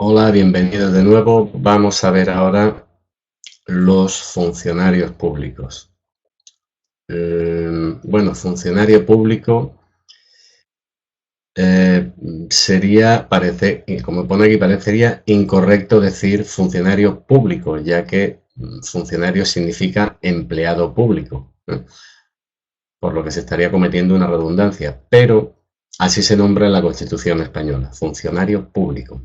Hola, bienvenidos de nuevo. Vamos a ver ahora los funcionarios públicos. Bueno, funcionario público sería, como pone aquí, parecería incorrecto decir funcionario público, ya que funcionario significa empleado público, ¿no? Por lo que se estaría cometiendo una redundancia, pero así se nombra en la Constitución española, funcionario público.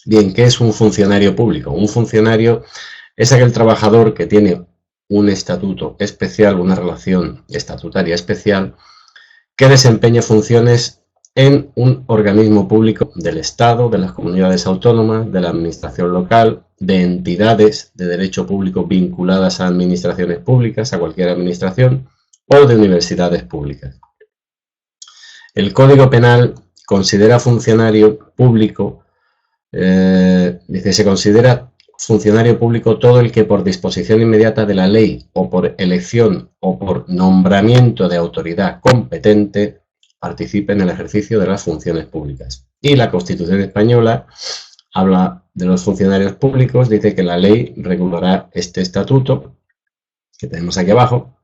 Bien, ¿qué es un funcionario público? Un funcionario es aquel trabajador que tiene un estatuto especial, una relación estatutaria especial, que desempeña funciones en un organismo público del Estado, de las comunidades autónomas, de la administración local, de entidades de derecho público vinculadas a administraciones públicas, a cualquier administración, o de universidades públicas. El Código Penal considera funcionario público, dice, se considera funcionario público todo el que por disposición inmediata de la ley o por elección o por nombramiento de autoridad competente participe en el ejercicio de las funciones públicas. Y la Constitución española habla de los funcionarios públicos, dice que la ley regulará este estatuto que tenemos aquí abajo,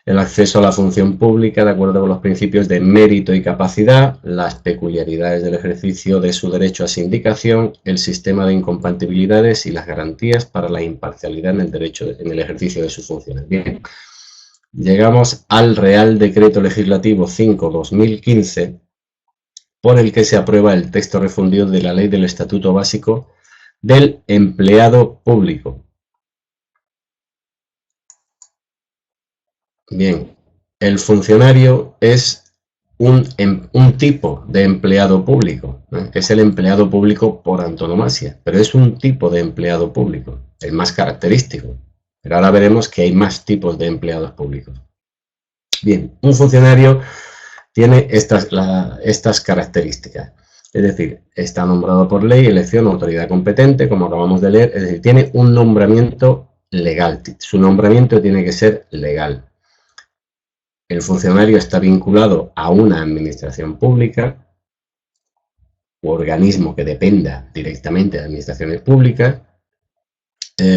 el acceso a la función pública de acuerdo con los principios de mérito y capacidad, las peculiaridades del ejercicio de su derecho a sindicación, el sistema de incompatibilidades y las garantías para la imparcialidad en el ejercicio de sus funciones. Bien, llegamos al Real Decreto Legislativo 5/2015, por el que se aprueba el texto refundido de la Ley del Estatuto Básico del Empleado Público. Bien, el funcionario es un tipo de empleado público, ¿no? Es el empleado público por antonomasia, pero es un tipo de empleado público, el más característico. Pero ahora veremos que hay más tipos de empleados públicos. Bien, un funcionario tiene estas características. Es decir, está nombrado por ley, elección, autoridad competente, como acabamos de leer, es decir, tiene un nombramiento legal. Su nombramiento tiene que ser legal. El funcionario está vinculado a una administración pública u organismo que dependa directamente de administraciones públicas,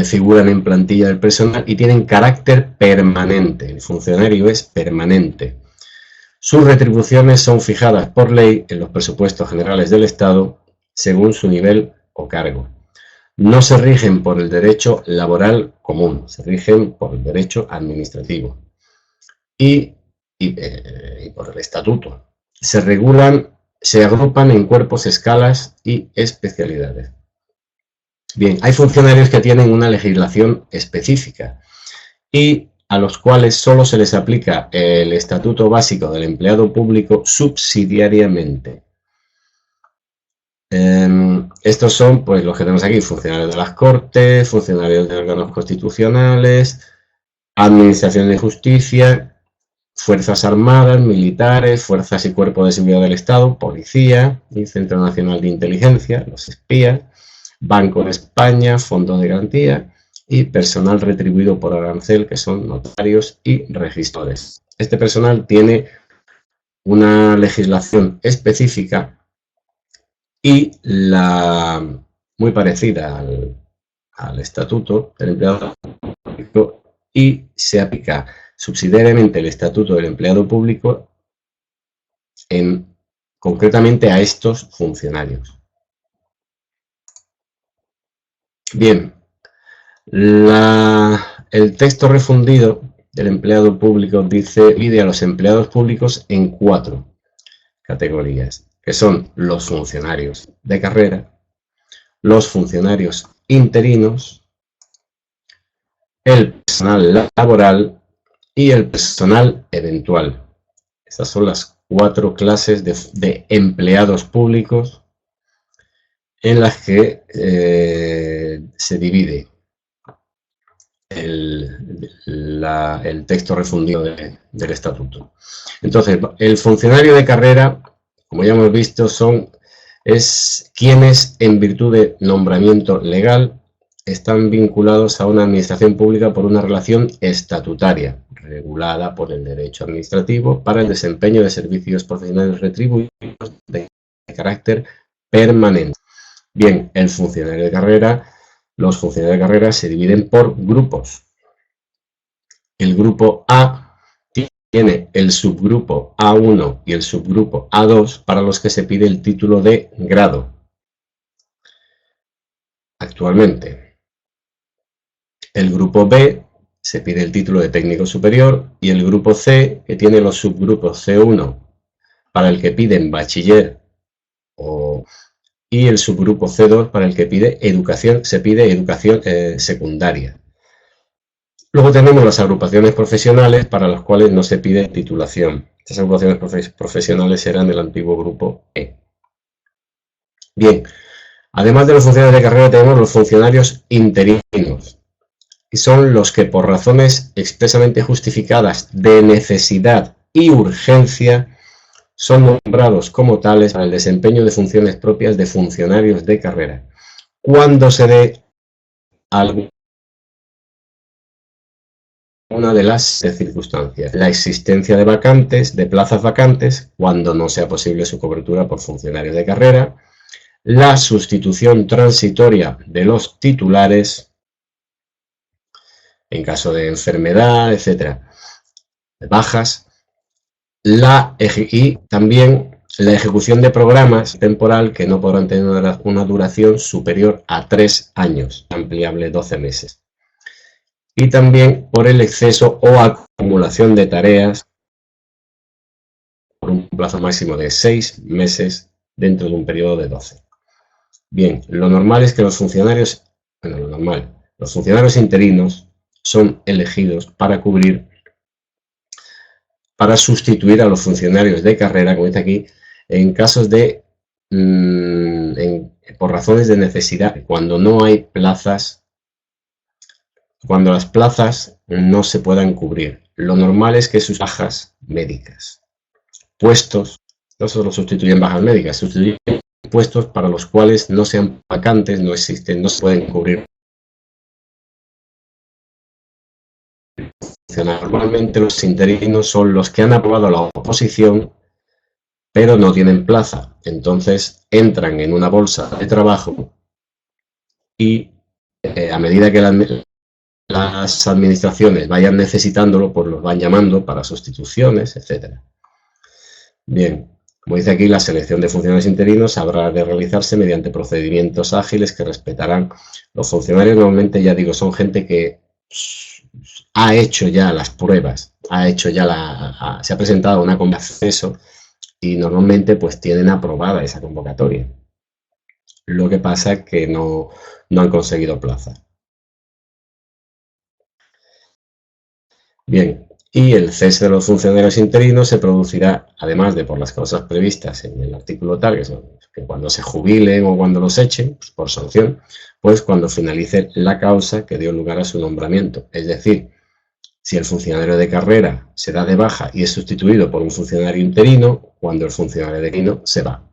figuran en plantilla del personal y tienen carácter permanente. El funcionario es permanente. Sus retribuciones son fijadas por ley en los presupuestos generales del Estado según su nivel o cargo. No se rigen por el derecho laboral común, se rigen por el derecho administrativo. Y por el estatuto. Se agrupan en cuerpos, escalas y especialidades. Bien, hay funcionarios que tienen una legislación específica y a los cuales solo se les aplica el Estatuto Básico del Empleado Público subsidiariamente. Estos son, pues, los que tenemos aquí: funcionarios de las Cortes, funcionarios de órganos constitucionales, Administración de Justicia, Fuerzas Armadas, militares, fuerzas y cuerpos de seguridad del Estado, policía, el Centro Nacional de Inteligencia, los espías, Banco de España, Fondo de Garantía y personal retribuido por arancel, que son notarios y registradores. Este personal tiene una legislación específica y muy parecida al Estatuto del Empleado Público, y se aplica subsidiariamente el Estatuto del Empleado Público concretamente a estos funcionarios. Bien, el texto refundido del empleado público divide a los empleados públicos en 4 categorías, que son los funcionarios de carrera, los funcionarios interinos, el personal laboral y el personal eventual. Estas son las 4 clases de empleados públicos en las que se divide el texto refundido del estatuto. Entonces, el funcionario de carrera, como ya hemos visto, es quienes, en virtud de nombramiento legal, están vinculados a una administración pública por una relación estatutaria, regulada por el derecho administrativo, para el desempeño de servicios profesionales retribuidos de carácter permanente. Bien, el funcionario de carrera, los funcionarios de carrera se dividen por grupos. El grupo A tiene el subgrupo A1 y el subgrupo A2 para los que se pide el título de grado. Actualmente, el grupo B se pide el título de técnico superior y el grupo C, que tiene los subgrupos C1 para el que piden bachiller y el subgrupo C2 para el que se pide educación secundaria. Luego tenemos las agrupaciones profesionales para las cuales no se pide titulación. Estas agrupaciones profesionales eran del antiguo grupo E. Bien, además de los funcionarios de carrera tenemos los funcionarios interinos, y son los que por razones expresamente justificadas de necesidad y urgencia son nombrados como tales para el desempeño de funciones propias de funcionarios de carrera, cuando se dé alguna de las circunstancias: la existencia de vacantes, de plazas vacantes, cuando no sea posible su cobertura por funcionarios de carrera, la sustitución transitoria de los titulares en caso de enfermedad, etcétera, de bajas, y también la ejecución de programas temporal que no podrán tener una duración superior a 3 años, ampliable 12 meses. Y también por el exceso o acumulación de tareas por un plazo máximo de 6 meses dentro de un periodo de 12. Bien, lo normal es que los funcionarios interinos son elegidos para sustituir a los funcionarios de carrera, como dice aquí, en casos de, por razones de necesidad, cuando no hay plazas, cuando las plazas no se puedan cubrir. Lo normal es que sus bajas médicas, puestos, no solo sustituyen bajas médicas, sustituyen puestos para los cuales no sean vacantes, no existen, no se pueden cubrir. Normalmente los interinos son los que han aprobado la oposición, pero no tienen plaza. Entonces entran en una bolsa de trabajo y a medida que las administraciones vayan necesitándolo, pues los van llamando para sustituciones, etc. Bien, como dice aquí, la selección de funcionarios interinos habrá de realizarse mediante procedimientos ágiles que respetarán los funcionarios. Normalmente, ya digo, son gente que ha hecho ya las pruebas, se ha presentado una convocatoria de acceso y normalmente pues tienen aprobada esa convocatoria. Lo que pasa es que no han conseguido plaza. Bien, y el cese de los funcionarios interinos se producirá, además de por las causas previstas en el artículo tal, que son que cuando se jubilen o cuando los echen, pues por sanción, pues cuando finalice la causa que dio lugar a su nombramiento. Es decir, si el funcionario de carrera se da de baja y es sustituido por un funcionario interino, cuando el funcionario interino se va.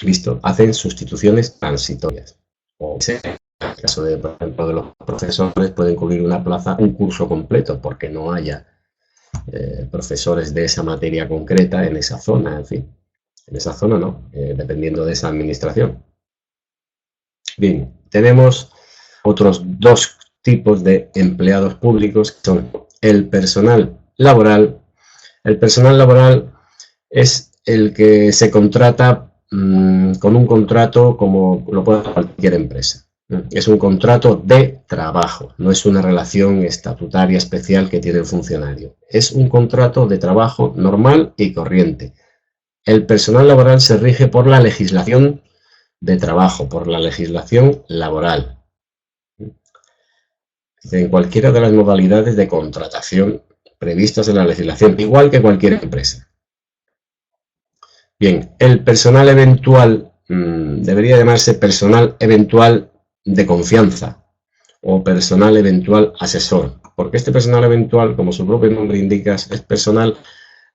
¿Listo? Hacen sustituciones transitorias. O en el caso de, por ejemplo, de los profesores, pueden cubrir una plaza, un curso completo, porque no haya profesores de esa materia concreta en esa zona, en fin. En esa zona no, dependiendo de esa administración. Bien, tenemos otros dos tipos de empleados públicos, que son el personal laboral. El personal laboral es el que se contrata con un contrato como lo puede hacer cualquier empresa. Es un contrato de trabajo, no es una relación estatutaria especial que tiene el funcionario. Es un contrato de trabajo normal y corriente. El personal laboral se rige por la legislación de trabajo, por la legislación laboral, en cualquiera de las modalidades de contratación previstas en la legislación, igual que cualquier empresa. Bien, el personal eventual debería llamarse personal eventual de confianza o personal eventual asesor, porque este personal eventual, como su propio nombre indica, es personal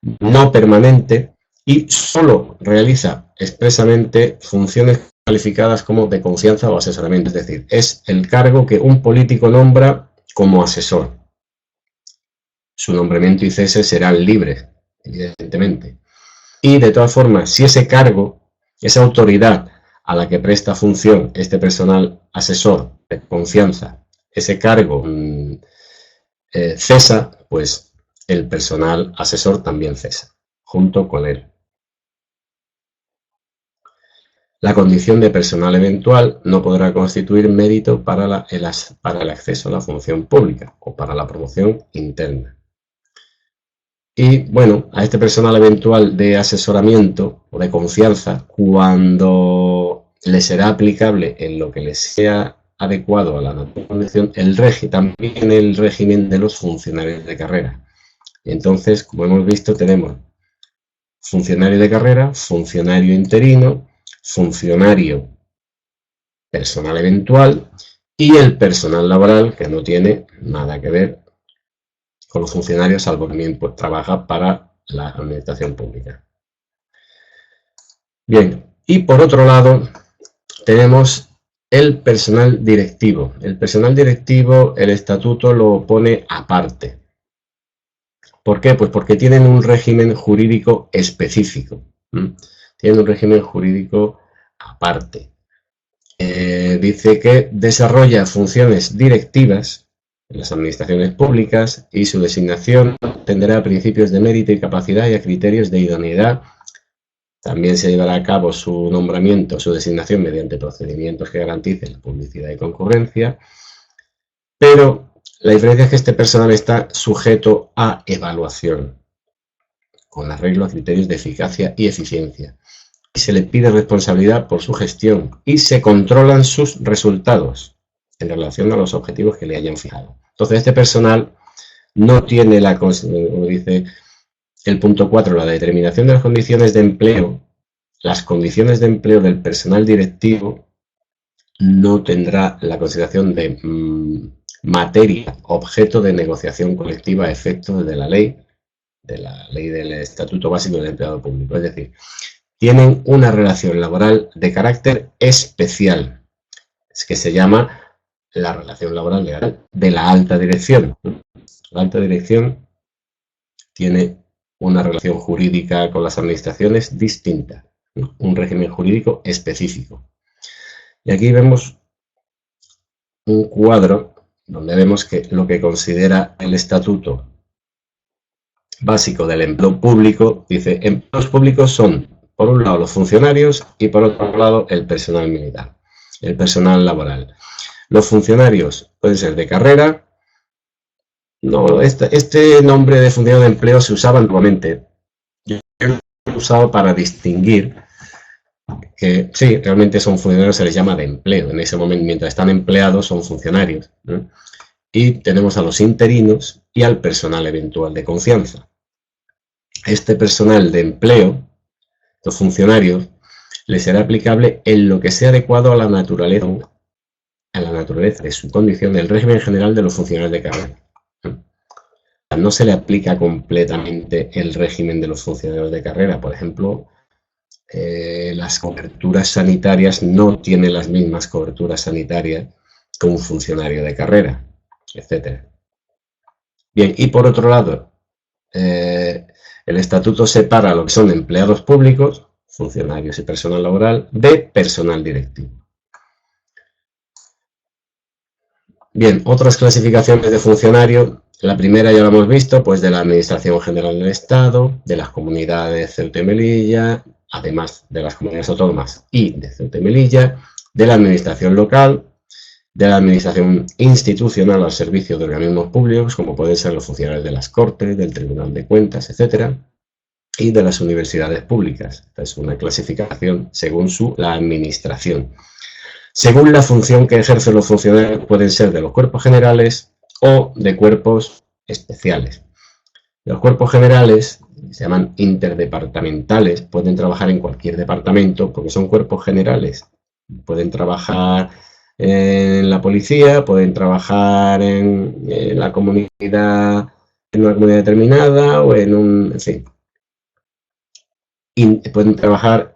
no permanente y solo realiza expresamente funciones calificadas como de confianza o asesoramiento, es decir, es el cargo que un político nombra como asesor. Su nombramiento y cese serán libres, evidentemente. Y de todas formas, si ese cargo, esa autoridad, a la que presta función este personal asesor de confianza, ese cargo cesa, pues el personal asesor también cesa, junto con él. La condición de personal eventual no podrá constituir mérito para el acceso a la función pública o para la promoción interna. Y bueno, a este personal eventual de asesoramiento o de confianza, cuando le será aplicable en lo que le sea adecuado a la condición, también el régimen de los funcionarios de carrera. Entonces, como hemos visto, tenemos funcionario de carrera, funcionario interino, funcionario personal eventual y el personal laboral, que no tiene nada que ver con los funcionarios, salvo que también pues, trabaja para la administración pública. Bien, y por otro lado tenemos el personal directivo. El personal directivo, el estatuto lo pone aparte. ¿Por qué? Pues porque tienen un régimen jurídico específico. Tienen un régimen jurídico aparte. Dice que desarrolla funciones directivas en las administraciones públicas y su designación atenderá a principios de mérito y capacidad y a criterios de idoneidad. También se llevará a cabo su nombramiento, su designación mediante procedimientos que garanticen la publicidad y concurrencia, pero la diferencia es que este personal está sujeto a evaluación, con arreglo a criterios de eficacia y eficiencia. Y se le pide responsabilidad por su gestión y se controlan sus resultados en relación a los objetivos que le hayan fijado. Entonces, este personal no tiene como dice el punto 4, la determinación de las condiciones de empleo. Las condiciones de empleo del personal directivo no tendrá la consideración de materia, objeto de negociación colectiva a efectos de la ley del Estatuto Básico del Empleado Público. Es decir, tienen una relación laboral de carácter especial, es que se llama la relación laboral legal de la alta dirección. La alta dirección tiene una relación jurídica con las administraciones distinta, un régimen jurídico específico. Y aquí vemos un cuadro donde vemos que lo que considera el Estatuto Básico del Empleo Público, dice, empleos públicos son, por un lado, los funcionarios y por otro lado, el personal militar, el personal laboral. Los funcionarios pueden ser de carrera. No, este nombre de funcionario de empleo se usaba antiguamente. Yo lo he usado para distinguir que sí, realmente son funcionarios, se les llama de empleo. En ese momento, mientras están empleados, son funcionarios, ¿no? Y tenemos a los interinos y al personal eventual de confianza. Este personal de empleo, los funcionarios, les será aplicable en lo que sea adecuado a la naturaleza de su condición del régimen general de los funcionarios de carrera. No se le aplica completamente el régimen de los funcionarios de carrera. Por ejemplo, las coberturas sanitarias no tienen las mismas coberturas sanitarias que un funcionario de carrera, etc. Bien, y por otro lado, el estatuto separa lo que son empleados públicos, funcionarios y personal laboral, de personal directivo. Bien, otras clasificaciones de funcionarios. La primera ya lo hemos visto, pues de la Administración General del Estado, de las comunidades Ceuta y Melilla, además de las comunidades autónomas y de Ceuta y Melilla, de la Administración local, de la Administración institucional al servicio de organismos públicos, como pueden ser los funcionarios de las Cortes, del Tribunal de Cuentas, etc., y de las universidades públicas. Esta es una clasificación según la administración. Según la función que ejercen los funcionarios, pueden ser de los cuerpos generales o de cuerpos especiales. Los cuerpos generales se llaman interdepartamentales, pueden trabajar en cualquier departamento porque son cuerpos generales. Pueden trabajar en la policía, pueden trabajar en la comunidad, en una comunidad determinada o en fin. Pueden trabajar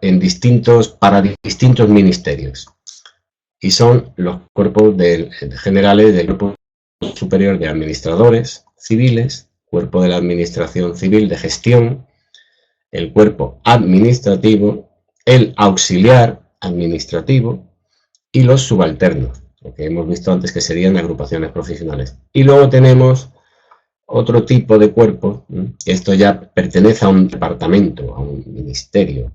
para distintos ministerios. Y son los cuerpos generales del Cuerpo Superior de Administradores Civiles, Cuerpo de la Administración Civil de Gestión, el Cuerpo Administrativo, el Auxiliar administrativo y los subalternos, lo que hemos visto antes que serían agrupaciones profesionales. Y luego tenemos otro tipo de cuerpos, esto ya pertenece a un departamento, a un ministerio,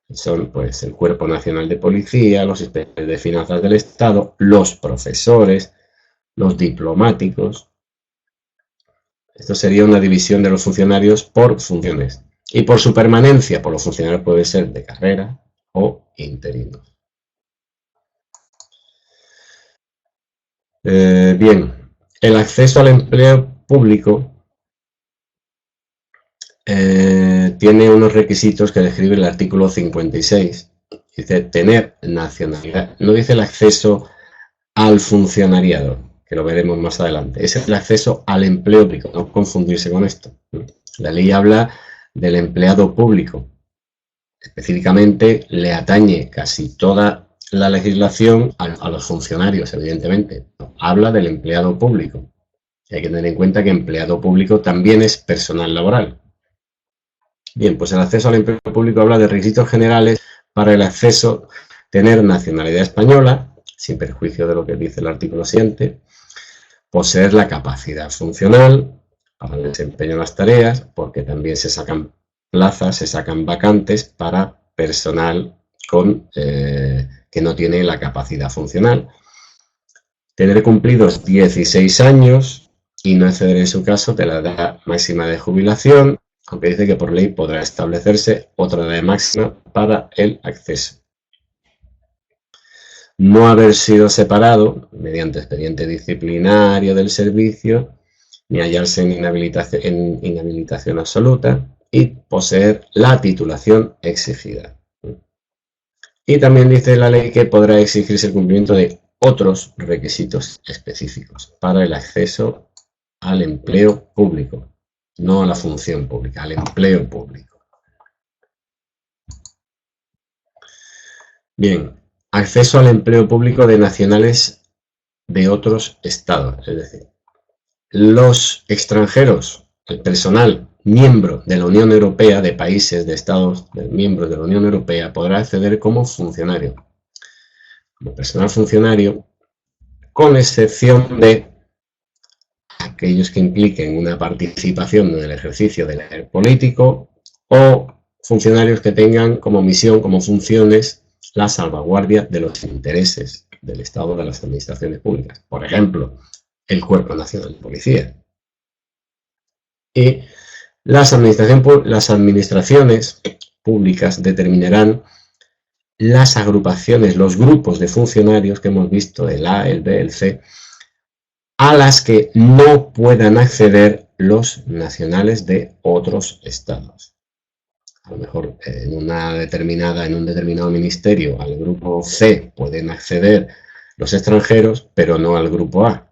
son pues el Cuerpo Nacional de Policía, los inspectores de finanzas del Estado, los profesores, los diplomáticos. Esto sería una división de los funcionarios por funciones. Y por su permanencia, por los funcionarios puede ser de carrera o interinos. Bien, el acceso al empleo público tiene unos requisitos que describe el artículo 56. Dice tener nacionalidad. No dice el acceso al funcionariado, que lo veremos más adelante. Es el acceso al empleo público, no confundirse con esto. La ley habla del empleado público. Específicamente le atañe casi toda la legislación a los funcionarios, evidentemente. Habla del empleado público. Y hay que tener en cuenta que empleado público también es personal laboral. Bien, pues el acceso al empleo público habla de requisitos generales para el acceso, tener nacionalidad española, sin perjuicio de lo que dice el artículo siguiente, poseer la capacidad funcional para el desempeño de las tareas, porque también se sacan plazas, se sacan vacantes para personal que no tiene la capacidad funcional. Tener cumplidos 16 años y no exceder en su caso de la edad máxima de jubilación, aunque dice que por ley podrá establecerse otra edad máxima para el acceso. No haber sido separado mediante expediente disciplinario del servicio, ni hallarse en inhabilitación absoluta y poseer la titulación exigida. Y también dice la ley que podrá exigirse el cumplimiento de otros requisitos específicos para el acceso al empleo público, no a la función pública, al empleo público. Bien, acceso al empleo público de nacionales de otros estados, es decir, los extranjeros, el personal miembro de la Unión Europea, de países, de estados miembros de la Unión Europea, podrá acceder como funcionario, como personal funcionario, con excepción de aquellos que impliquen una participación en el ejercicio del deber político o funcionarios que tengan como misión, como funciones, la salvaguardia de los intereses del Estado de las administraciones públicas. Por ejemplo, el Cuerpo Nacional de Policía. Y las administraciones públicas determinarán las agrupaciones, los grupos de funcionarios que hemos visto, el A, el B, el C, a las que no puedan acceder los nacionales de otros estados. A lo mejor en un determinado ministerio al grupo C pueden acceder los extranjeros, pero no al grupo A.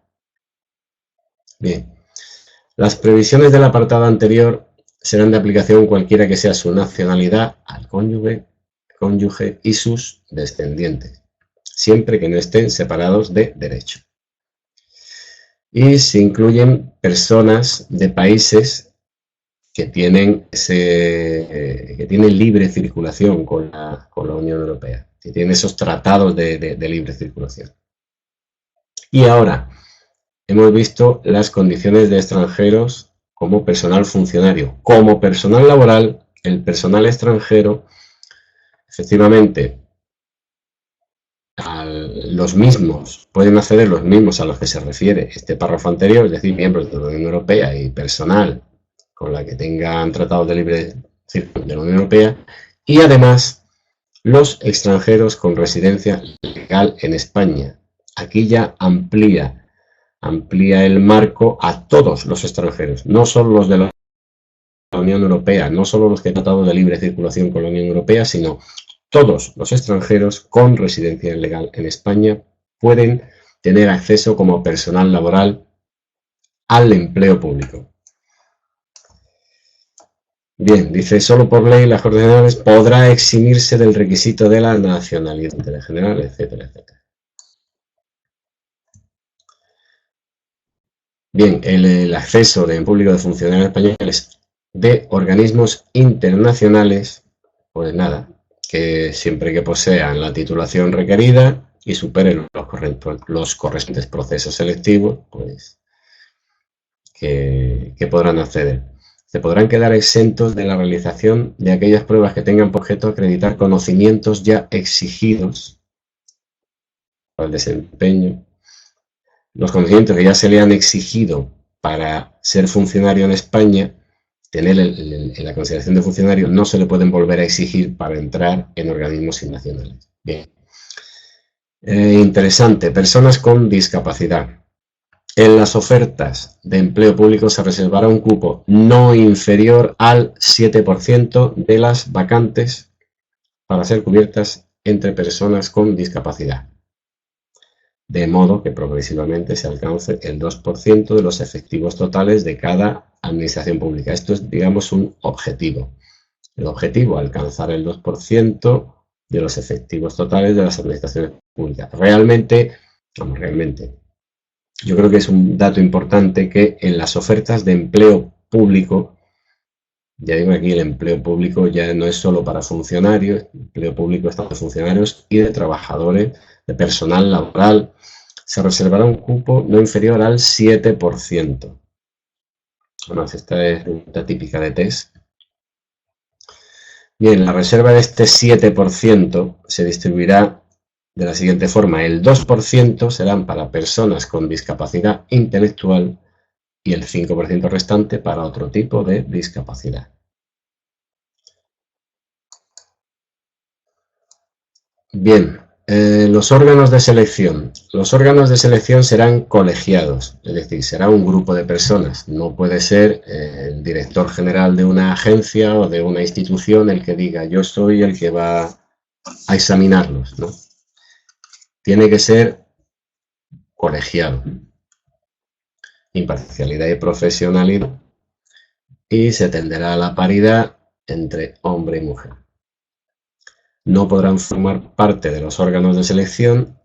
Bien, las previsiones del apartado anterior serán de aplicación cualquiera que sea su nacionalidad al cónyuge y sus descendientes, siempre que no estén separados de derecho. Y se incluyen personas de países que tienen libre circulación con la Unión Europea, que tienen esos tratados de libre circulación. Y ahora, hemos visto las condiciones de extranjeros como personal funcionario. Como personal laboral, el personal extranjero, efectivamente, los mismos, pueden acceder los mismos a los que se refiere este párrafo anterior, es decir, miembros de la Unión Europea y personal con la que tengan tratados de libre circulación de la Unión Europea, y además los extranjeros con residencia legal en España. Aquí ya amplía el marco a todos los extranjeros, no solo los de la Unión Europea, no solo los que han tratado de libre circulación con la Unión Europea, sino todos los extranjeros con residencia legal en España pueden tener acceso como personal laboral al empleo público. Bien, dice, solo por ley las Cortes Generales podrá eximirse del requisito de la nacionalidad general, etcétera, etcétera. Bien, el acceso en público de funcionarios españoles de organismos internacionales, pues nada, que siempre que posean la titulación requerida y superen los correspondientes procesos selectivos, pues que podrán acceder. Se podrán quedar exentos de la realización de aquellas pruebas que tengan por objeto acreditar conocimientos ya exigidos para el desempeño. Los conocimientos que ya se le han exigido para ser funcionario en España, tener en la consideración de funcionario, no se le pueden volver a exigir para entrar en organismos nacionales. Bien. Interesante, personas con discapacidad. En las ofertas de empleo público se reservará un cupo no inferior al 7% de las vacantes para ser cubiertas entre personas con discapacidad, de modo que progresivamente se alcance el 2% de los efectivos totales de cada administración pública. Esto es, digamos, un objetivo. El objetivo, alcanzar el 2% de los efectivos totales de las administraciones públicas. Realmente, yo creo que es un dato importante que en las ofertas de empleo público, ya digo aquí, el empleo público ya no es solo para funcionarios, el empleo público está de funcionarios y de trabajadores, de personal laboral, se reservará un cupo no inferior al 7%. Además, esta es una típica de test. Bien, la reserva de este 7% se distribuirá de la siguiente forma. El 2% serán para personas con discapacidad intelectual y el 5% restante para otro tipo de discapacidad. Bien, los órganos de selección. Los órganos de selección serán colegiados, es decir, será un grupo de personas. No puede ser el director general de una agencia o de una institución el que diga yo soy el que va a examinarlos, ¿no? Tiene que ser colegiado. Imparcialidad y profesionalidad. Y se tenderá a la paridad entre hombre y mujer. No podrán formar parte de los órganos de selección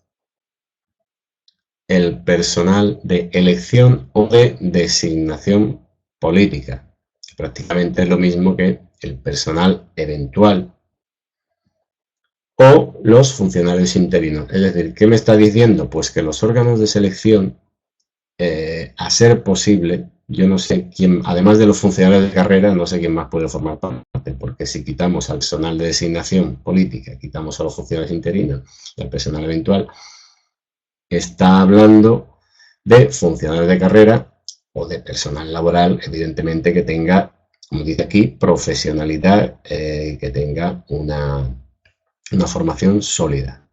el personal de elección o de designación política, que prácticamente es lo mismo que el personal eventual o los funcionarios interinos. Es decir, ¿qué me está diciendo? Pues que los órganos de selección, a ser posible, yo no sé quién, además de los funcionarios de carrera, no sé quién más puede formar parte, porque si quitamos al personal de designación política, quitamos a los funcionarios interinos y al personal eventual, está hablando de funcionarios de carrera o de personal laboral, evidentemente que tenga, como dice aquí, profesionalidad, que tenga una formación sólida.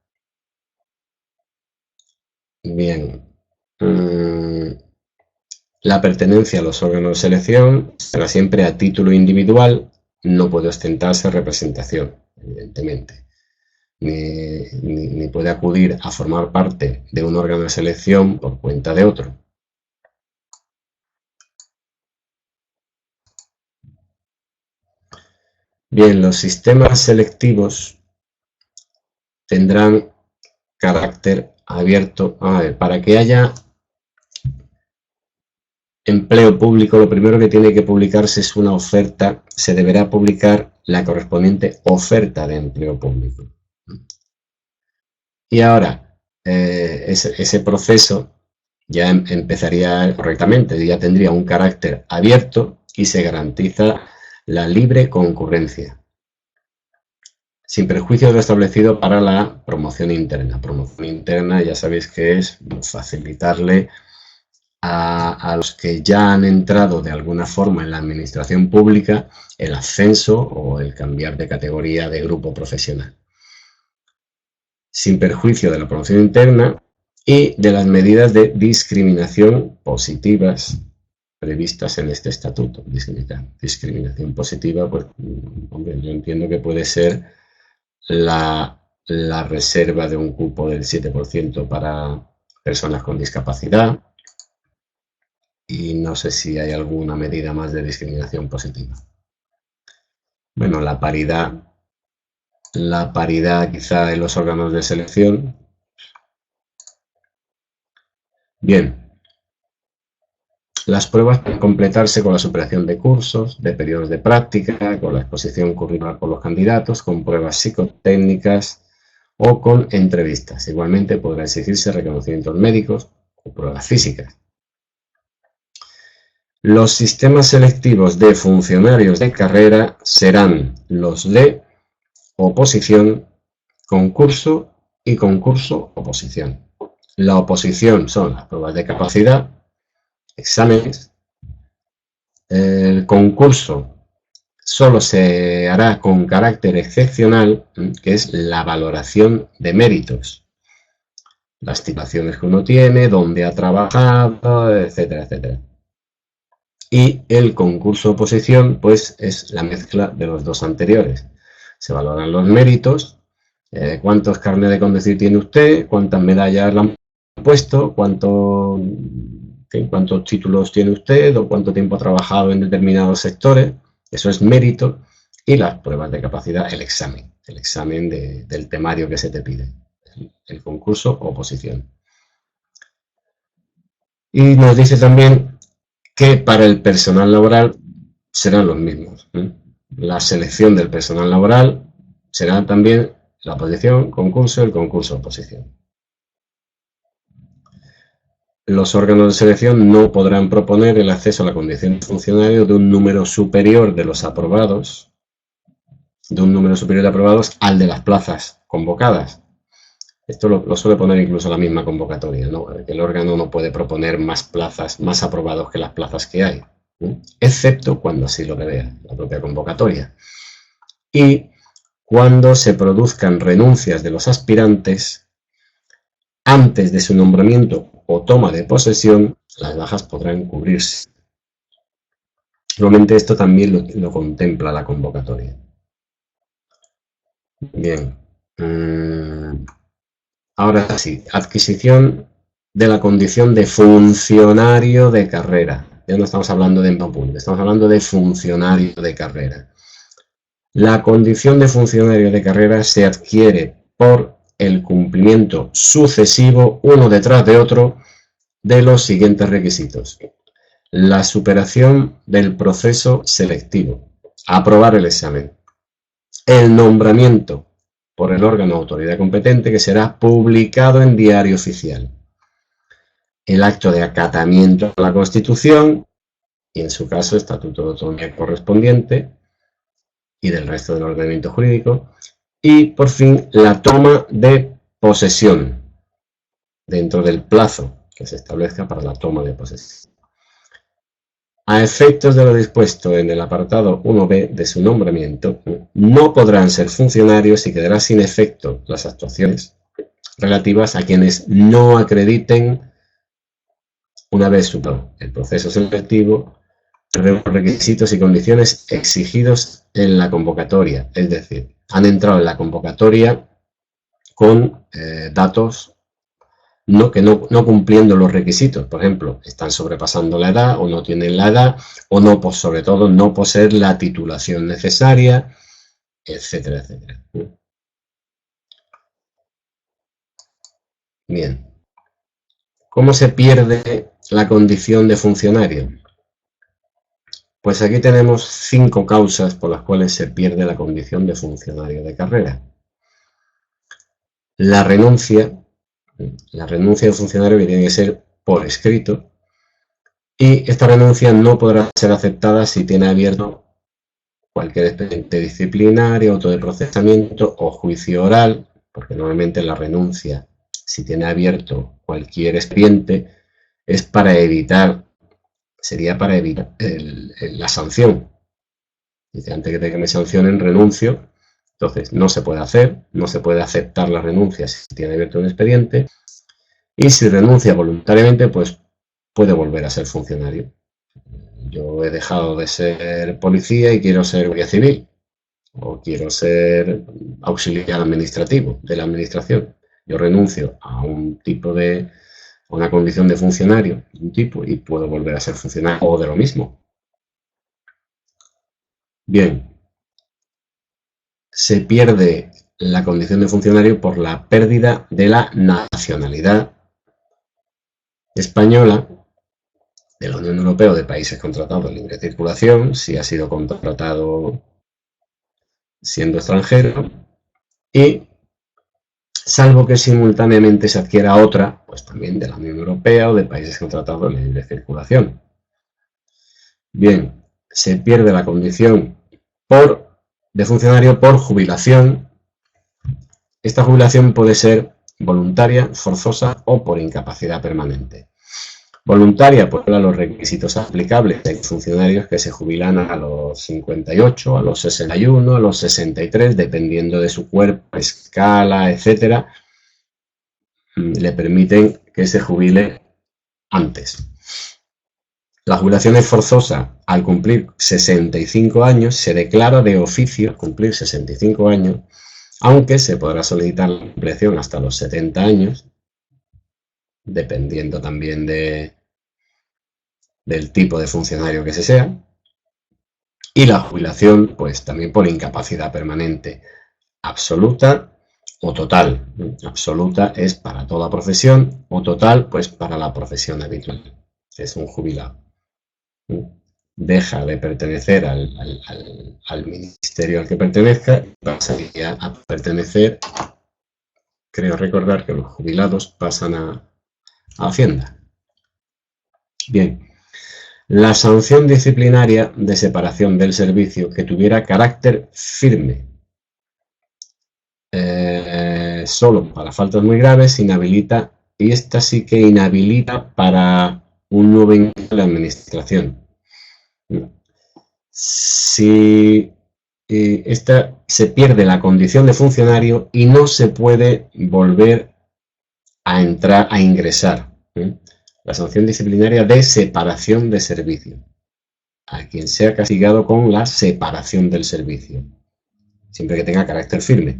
Bien. La pertenencia a los órganos de selección será siempre a título individual, no puede ostentarse representación, evidentemente. Ni puede acudir a formar parte de un órgano de selección por cuenta de otro. Bien, los sistemas selectivos tendrán carácter abierto. A ver, para que haya empleo público, lo primero que tiene que publicarse es una oferta, se deberá publicar la correspondiente oferta de empleo público. Y ahora, ese proceso ya empezaría correctamente, ya tendría un carácter abierto y se garantiza la libre concurrencia, sin perjuicio de lo establecido para la promoción interna. Promoción interna, ya sabéis que es facilitarle a los que ya han entrado de alguna forma en la administración pública el ascenso o el cambiar de categoría de grupo profesional, sin perjuicio de la promoción interna y de las medidas de discriminación positivas previstas en este estatuto. Discriminación positiva, pues, hombre, yo entiendo que puede ser la reserva de un cupo del 7% para personas con discapacidad, y no sé si hay alguna medida más de discriminación positiva. Bueno, la paridad quizá en los órganos de selección. Bien, Las pruebas pueden completarse con la superación de cursos, de periodos de práctica, con la exposición curricular por los candidatos, con pruebas psicotécnicas o con entrevistas. Igualmente podrá exigirse reconocimientos médicos o pruebas físicas. Los sistemas selectivos de funcionarios de carrera serán los de oposición, concurso y concurso-oposición. La oposición son las pruebas de capacidad, exámenes. El concurso solo se hará con carácter excepcional, que es la valoración de méritos. Las titulaciones que uno tiene, dónde ha trabajado, etcétera, etcétera. Y el concurso oposición, pues es la mezcla de los dos anteriores. Se valoran los méritos, cuántos carnet de conducir tiene usted, cuántas medallas le han puesto, cuántos títulos tiene usted o cuánto tiempo ha trabajado en determinados sectores. Eso es mérito. Y las pruebas de capacidad, el examen del temario que se te pide, el concurso oposición. Y nos dice también que para el personal laboral serán los mismos. La selección del personal laboral será también la oposición, concurso, el concurso oposición. Los órganos de selección no podrán proponer el acceso a la condición de funcionario de un número superior de los aprobados, al de las plazas convocadas. Esto lo suele poner incluso la misma convocatoria, ¿no? El órgano no puede proponer más plazas, más aprobados que las plazas que hay, excepto cuando así lo prevea la propia convocatoria. Y cuando se produzcan renuncias de los aspirantes antes de su nombramiento o toma de posesión, las bajas podrán cubrirse. Normalmente esto también lo contempla la convocatoria. Bien. Ahora sí, adquisición de la condición de funcionario de carrera. Ya no estamos hablando de empleo público, estamos hablando de funcionario de carrera. La condición de funcionario de carrera se adquiere por el cumplimiento sucesivo, uno detrás de otro, de los siguientes requisitos. La superación del proceso selectivo, aprobar el examen, el nombramiento por el órgano o autoridad competente que será publicado en Diario Oficial, el acto de acatamiento a la Constitución y, en su caso, Estatuto de Autonomía correspondiente y del resto del ordenamiento jurídico, y, por fin, la toma de posesión dentro del plazo que se establezca para la toma de posesión. A efectos de lo dispuesto en el apartado 1b de su nombramiento, no podrán ser funcionarios y quedará sin efecto las actuaciones relativas a quienes no acrediten, una vez superado el proceso selectivo, los requisitos y condiciones exigidos en la convocatoria. Es decir, han entrado en la convocatoria con datos no cumpliendo los requisitos. Por ejemplo, están sobrepasando la edad o no tienen la edad, o no, pues sobre todo, no poseer la titulación necesaria, etcétera, etcétera. Bien. ¿Cómo se pierde la condición de funcionario? Pues aquí tenemos 5 causas por las cuales se pierde la condición de funcionario de carrera. La renuncia de funcionario, que tiene que ser por escrito, y esta renuncia no podrá ser aceptada si tiene abierto cualquier expediente disciplinario, auto de procesamiento o juicio oral, porque normalmente la renuncia, si tiene abierto cualquier expediente, es sería para evitar la sanción. Dice, antes de que me sancionen, renuncio. Entonces, no se puede aceptar la renuncia si tiene abierto un expediente, y si renuncia voluntariamente, pues puede volver a ser funcionario. Yo he dejado de ser policía y quiero ser guardia civil, o quiero ser auxiliar administrativo de la administración. Yo renuncio a una condición de funcionario de un tipo y puedo volver a ser funcionario o de lo mismo. Bien. Se pierde la condición de funcionario por la pérdida de la nacionalidad española de la Unión Europea o de países con tratado de libre circulación, si ha sido contratado siendo extranjero, y salvo que simultáneamente se adquiera otra, pues también de la Unión Europea o de países con tratado de libre circulación. Bien, se pierde la condición de funcionario por jubilación. Esta jubilación puede ser voluntaria, forzosa o por incapacidad permanente. Voluntaria, pues a los requisitos aplicables. Hay funcionarios que se jubilan a los 58, a los 61, a los 63, dependiendo de su cuerpo, escala, etcétera, le permiten que se jubile antes. La jubilación es forzosa al cumplir 65 años, se declara de oficio cumplir 65 años, aunque se podrá solicitar la ampliación hasta los 70 años, dependiendo también del tipo de funcionario que se sea. Y la jubilación, pues también por incapacidad permanente, absoluta o total. Absoluta es para toda profesión, o total, pues para la profesión habitual. Es un jubilado. Deja de pertenecer al ministerio al que pertenezca y pasaría a pertenecer, creo recordar que los jubilados pasan a Hacienda. Bien, la sanción disciplinaria de separación del servicio que tuviera carácter firme, solo para faltas muy graves, inhabilita, y esta sí que inhabilita para un nuevo ingreso de la administración. Si esta se pierde la condición de funcionario y no se puede volver a entrar a ingresar. La sanción disciplinaria de separación de servicio. A quien sea castigado con la separación del servicio. Siempre que tenga carácter firme.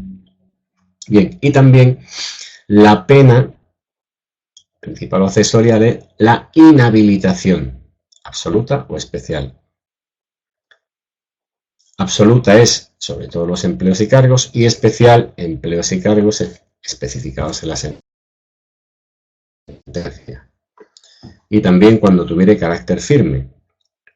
Bien, y también la pena principal o accesoria de la inhabilitación, absoluta o especial. Absoluta es sobre todo los empleos y cargos, y especial empleos y cargos especificados en la sentencia. Y también cuando tuviere carácter firme.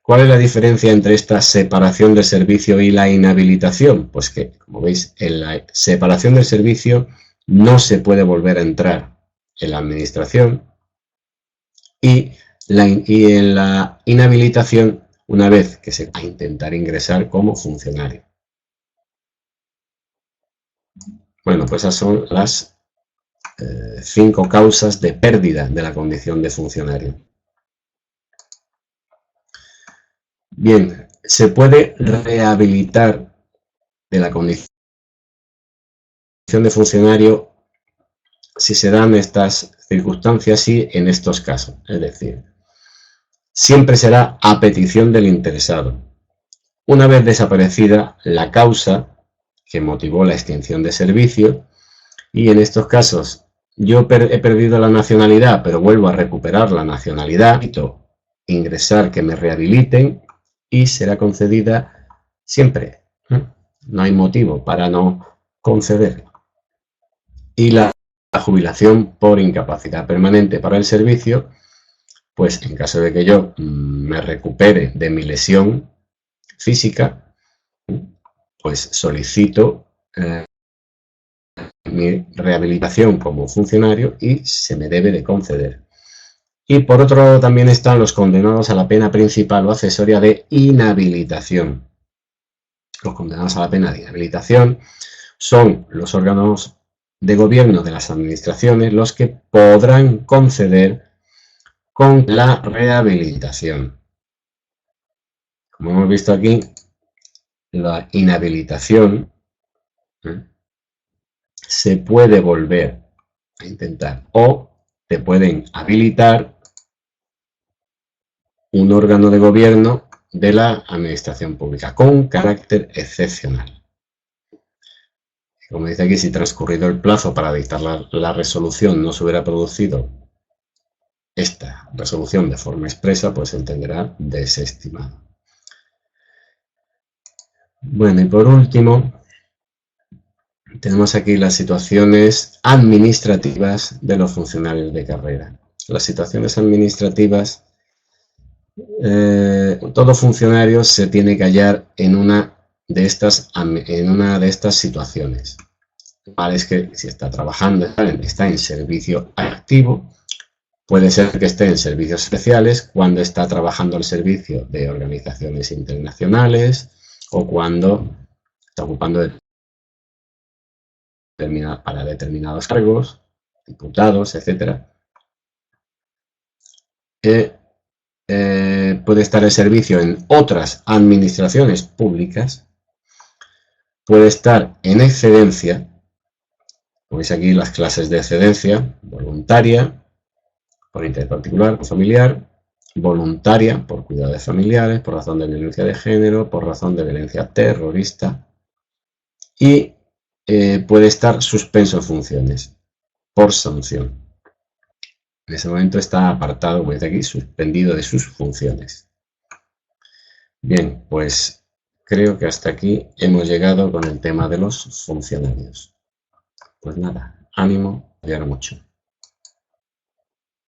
¿Cuál es la diferencia entre esta separación del servicio y la inhabilitación? Pues que, como veis, en la separación del servicio no se puede volver a entrar en la administración, y en la inhabilitación una vez que se va a intentar ingresar como funcionario. Bueno, pues esas son las 5 causas de pérdida de la condición de funcionario. Bien, se puede rehabilitar de la condición de funcionario si se dan estas circunstancias y en estos casos. Es decir, siempre será a petición del interesado. Una vez desaparecida la causa que motivó la extinción de servicio, y en estos casos yo he perdido la nacionalidad, pero vuelvo a recuperar la nacionalidad, necesito ingresar, que me rehabiliten, y será concedida siempre. No hay motivo para no conceder. Y la jubilación por incapacidad permanente para el servicio, pues en caso de que yo me recupere de mi lesión física, pues solicito mi rehabilitación como funcionario y se me debe de conceder. Y por otro lado también están los condenados a la pena principal o accesoria de inhabilitación. Los condenados a la pena de inhabilitación son los órganos de gobierno de las administraciones los que podrán conceder con la rehabilitación. Como hemos visto aquí, la inhabilitación se puede volver a intentar, o te pueden habilitar un órgano de gobierno de la administración pública con carácter excepcional. Como dice aquí, si transcurrido el plazo para dictar la resolución no se hubiera producido esta resolución de forma expresa, pues se entenderá desestimado. Bueno, y por último, tenemos aquí las situaciones administrativas de los funcionarios de carrera. Las situaciones administrativas todo funcionario se tiene que hallar en una de estas situaciones. Vale, es que si está trabajando, está en servicio activo, puede ser que esté en servicios especiales cuando está trabajando al servicio de organizaciones internacionales o cuando está ocupando para determinados cargos, diputados, etc. Puede estar en servicio en otras administraciones públicas, puede estar en excedencia, como veis aquí las clases de excedencia, voluntaria, por interés particular o familiar, voluntaria, por cuidados familiares, por razón de violencia de género, por razón de violencia terrorista, y puede estar suspenso en funciones, por sanción. En ese momento está apartado, como dice aquí, suspendido de sus funciones. Bien, pues creo que hasta aquí hemos llegado con el tema de los funcionarios. Pues nada, ánimo, apoyar mucho.